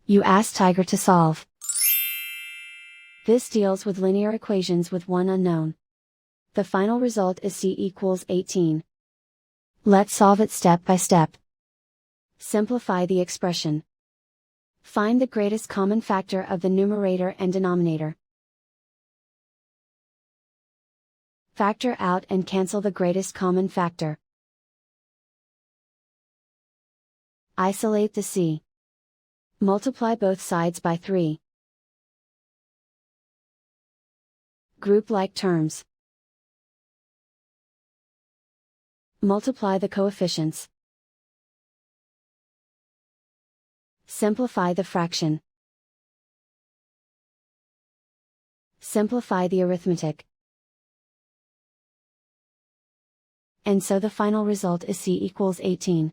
You ask Tiger to solve. This deals with linear equations with one unknown. The final result is c equals 18. Let's solve it step by step. Simplify the expression. Find the greatest common factor of the numerator and denominator. Factor out and cancel the greatest common factor. Isolate the c. Multiply both sides by 3. Group like terms. Multiply the coefficients. Simplify the fraction. Simplify the arithmetic. And so the final result is c equals 18.